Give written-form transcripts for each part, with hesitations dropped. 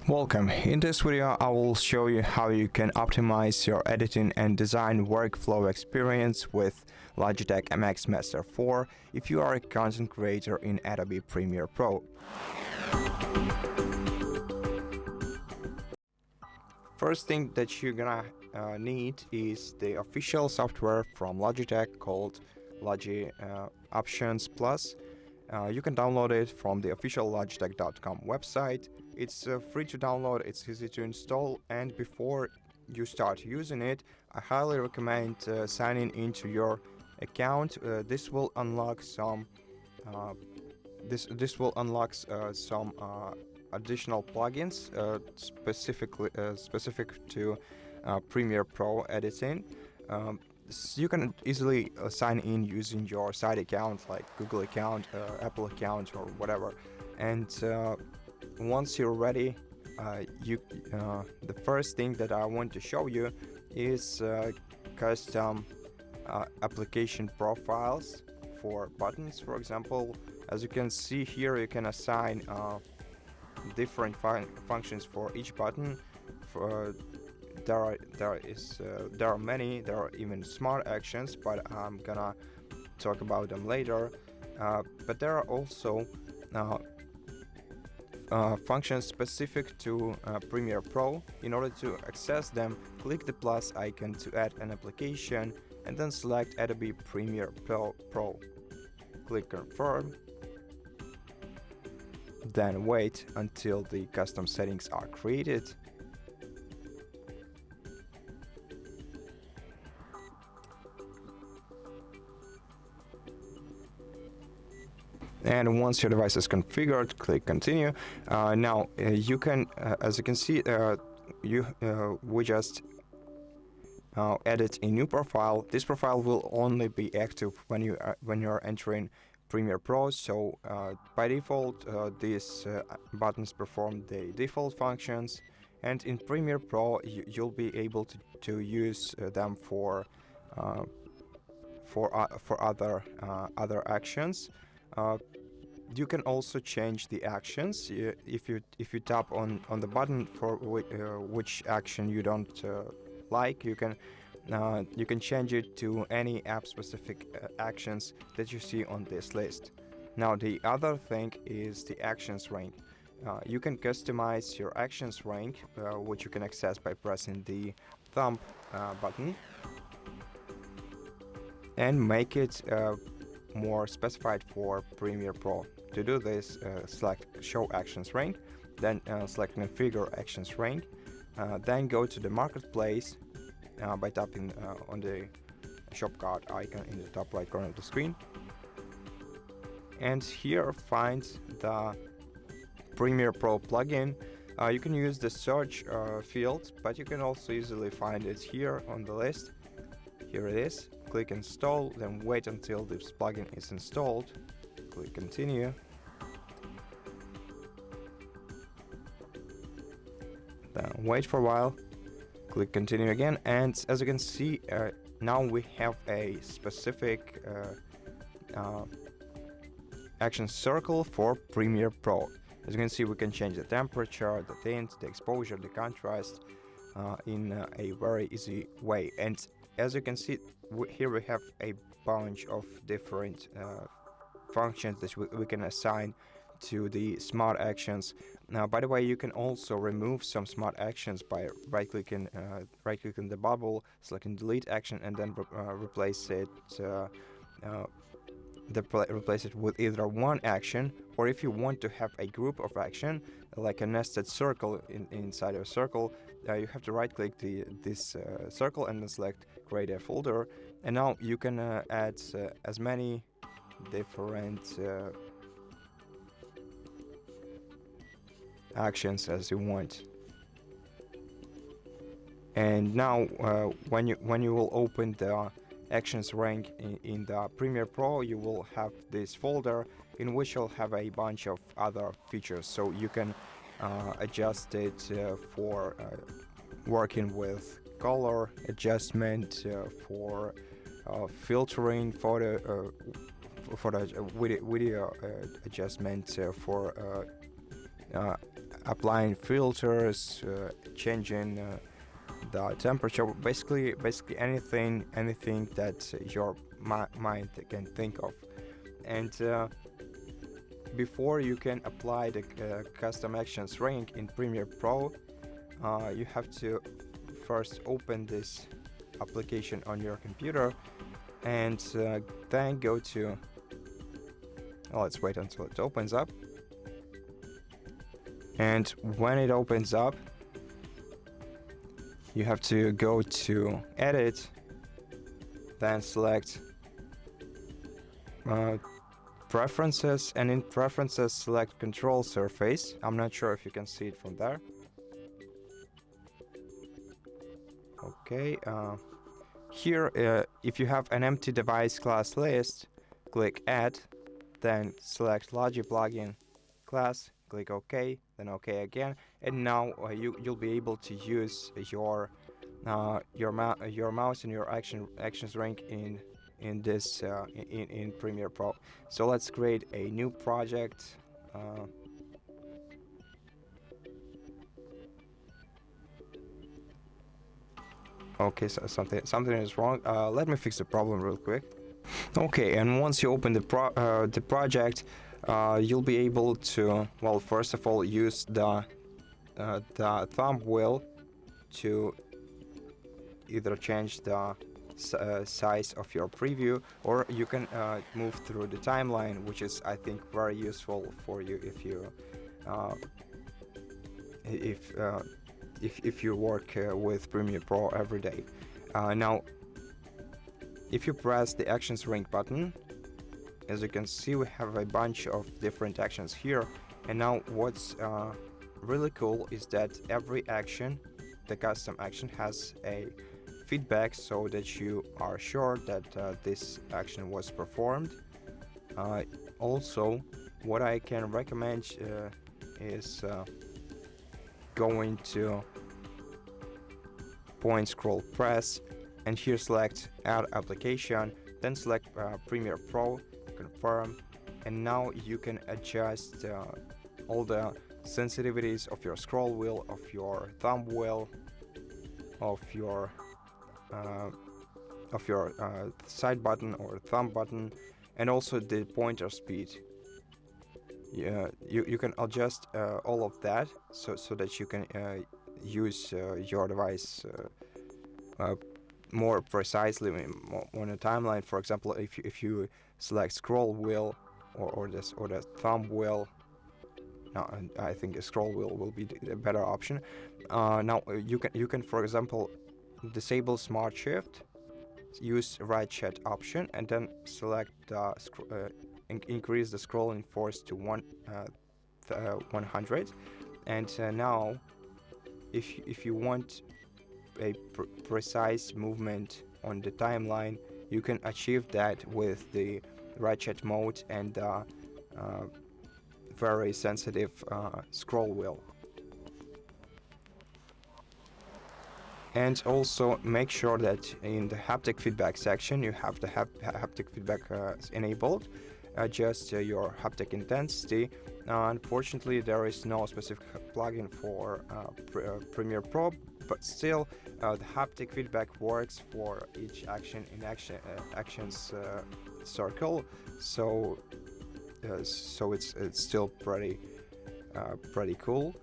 Welcome. In this video I will show you how you can optimize your editing and design workflow experience with Logitech MX Master 4 if you are a content creator in Adobe Premiere Pro. First thing that you're gonna need is the official software from Logitech called Logi Options Plus. You can download it from the official Logitech.com website. It's free to download, it's easy to install, and before you start using it, I highly recommend signing into your account. This will unlock some some additional plugins specific to Premiere Pro editing. You can easily sign in using your side account like Google account, Apple account, or whatever. And once you're ready, the first thing that I want to show you is custom application profiles for buttons. For example, as you can see here, you can assign different functions for each button. There are many. There are even smart actions, but I'm gonna talk about them later. But there are also functions specific to Premiere Pro. In order to access them, click the plus icon to add an application and then select Adobe Premiere Pro. Click confirm. Then wait until the custom settings are created. And once your device is configured, click continue. Now you can, as you can see, we just edit a new profile. This profile will only be active when you're entering Premiere Pro. So by default, these buttons perform the default functions, and in Premiere Pro you'll be able to use them for other actions. You can also change the actions. If you tap on the button for which action you don't like, you can change it to any app-specific actions that you see on this list. Now the other thing is the actions rank. You can customize your actions rank, which you can access by pressing the thumb button, and make it more specified for Premiere Pro. To do this, select Show Actions Rank, then select Configure Actions Rank, then go to the Marketplace by tapping on the shop cart icon in the top right corner of the screen, and here find the Premiere Pro plugin. You can use the search field, but you can also easily find it here on the list. Here it is. Click install, then wait until this plugin is installed. Click continue. Then wait for a while. Click continue again, and as you can see, now we have a specific action circle for Premiere Pro. As you can see, we can change the temperature, the tint, the exposure, the contrast in a very easy way. And as you can see, here we have a bunch of different functions that we can assign to the smart actions. Now, by the way, you can also remove some smart actions by right-clicking the bubble, selecting delete action, and then replace it with either one action, or if you want to have a group of action, like a nested circle inside a circle, you have to right-click this circle and then select create a folder, and now you can add as many different actions as you want. And now when you will open the actions rank in the Premiere Pro, you will have this folder in which you'll have a bunch of other features, so you can adjust it for working with color adjustment, for filtering, video adjustment, for applying filters, changing the temperature, basically anything that your mind can think of. And before you can apply the custom actions ring in Premiere Pro, you have to first open this application on your computer, and then go to, let's wait until it opens up. And when it opens up, you have to go to Edit, then select Preferences, and in Preferences select Control Surface. I'm not sure if you can see it from there. Okay, here if you have an empty device class list, click Add, then select Logi plugin class, click OK, then OK again, and now you'll be able to use your mouse and your actions ring in this in Premiere Pro. So let's create a new project. Okay, so something is wrong. Let me fix the problem real quick. Okay, and once you open the project, you'll be able to, well, first of all, use the thumb wheel to either change the size of your preview, or you can move through the timeline, which is, I think, very useful for you if you work with Premiere Pro every day. Now, if you press the actions ring button, as you can see, we have a bunch of different actions here. And now what's really cool is that every action, the custom action, has a feedback, so that you are sure that this action was performed. Also, what I can recommend is going to point scroll press, and here select Add Application, then select Premiere Pro, confirm, and now you can adjust all the sensitivities of your scroll wheel, of your thumb wheel, of your side button or thumb button, and also the pointer speed. Yeah, you can adjust all of that so that you can use your device more precisely on a timeline. For example, if you select scroll wheel or the thumb wheel, no, I think a scroll wheel will be the better option. Now you can, for example, disable Smart Shift, use right chat option, and then select increase the scrolling force to 100. And now if you want a precise movement on the timeline, you can achieve that with the right chat mode and very sensitive scroll wheel. And also make sure that in the haptic feedback section you have the haptic feedback enabled. Adjust your haptic intensity. Unfortunately, there is no specific plugin for Premiere Pro, but still the haptic feedback works for each action in actions circle. So it's still pretty cool.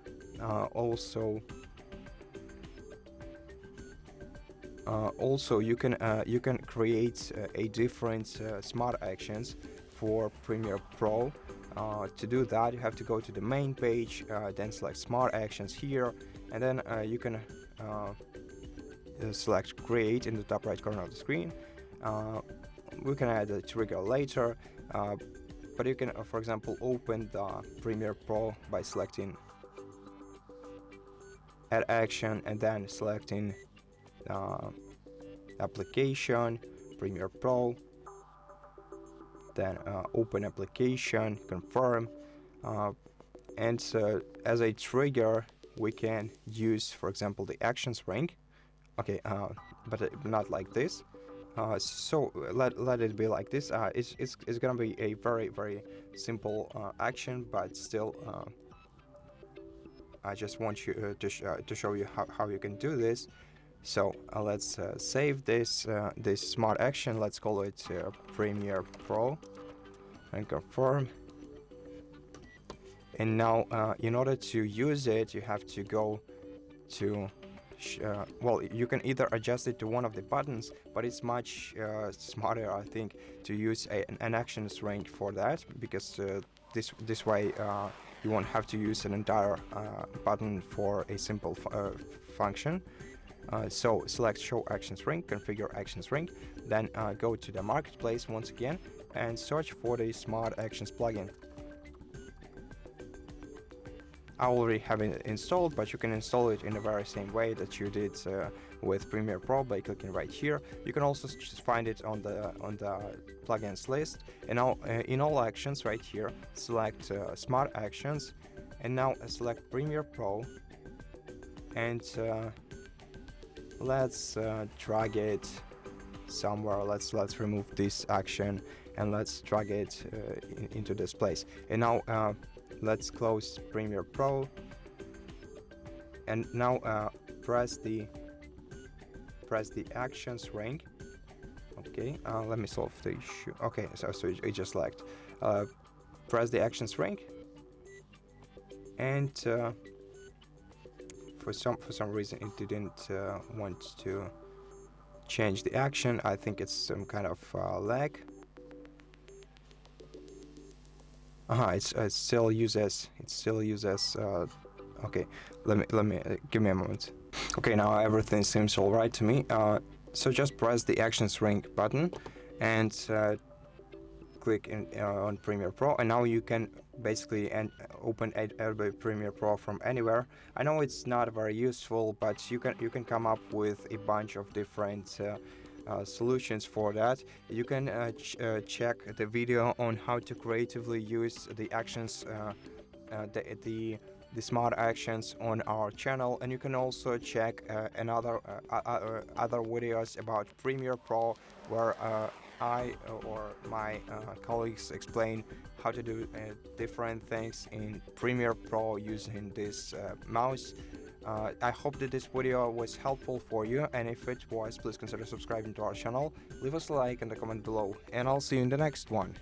Also, you can create a different smart actions for Premiere Pro. To do that, you have to go to the main page, then select Smart Actions here, and then you can select Create in the top right corner of the screen. We can add a trigger later, but you can, for example, open the Premiere Pro by selecting Add Action and then selecting Application, Premiere Pro, then Open Application, Confirm, and as a trigger we can use, for example, the actions ring. Okay, but not like this. So let it be like this. It's gonna be a very simple action, but still I just want you to show you how you can do this. So let's save this smart action. Let's call it Premiere Pro and confirm. And now in order to use it, you have to go to well, you can either adjust it to one of the buttons, but it's much smarter, I think, to use an actions range for that, because this way you won't have to use an entire button for a simple function. So select show actions ring, configure actions ring, then go to the marketplace once again and search for the smart actions plugin. I already have it installed, but you can install it in the very same way that you did with Premiere Pro by clicking right here. You can also just find it on the plugins list. And now in all actions right here, select Smart Actions, and now select Premiere Pro, and let's drag it somewhere. Let's remove this action and let's drag it into this place. And now let's close Premiere Pro, and now press the actions ring. Okay, let me solve the issue. Okay, so it just lagged. Press the actions ring, and for some reason it didn't want to change the action. I think it's some kind of lag. It still uses okay, let me give me a moment. Okay, now everything seems all right to me. So just press the actions ring button and click on Premiere Pro, and now you can basically open Adobe Premiere Pro from anywhere. I know it's not very useful, but you can come up with a bunch of different solutions for that. You can check the video on how to creatively use the actions, the smart actions on our channel, and you can also check other videos about Premiere Pro where I or my colleagues explain how to do different things in Premiere Pro using this mouse. I hope that this video was helpful for you, and if it was, please consider subscribing to our channel, leave us a like and a comment below, and I'll see you in the next one.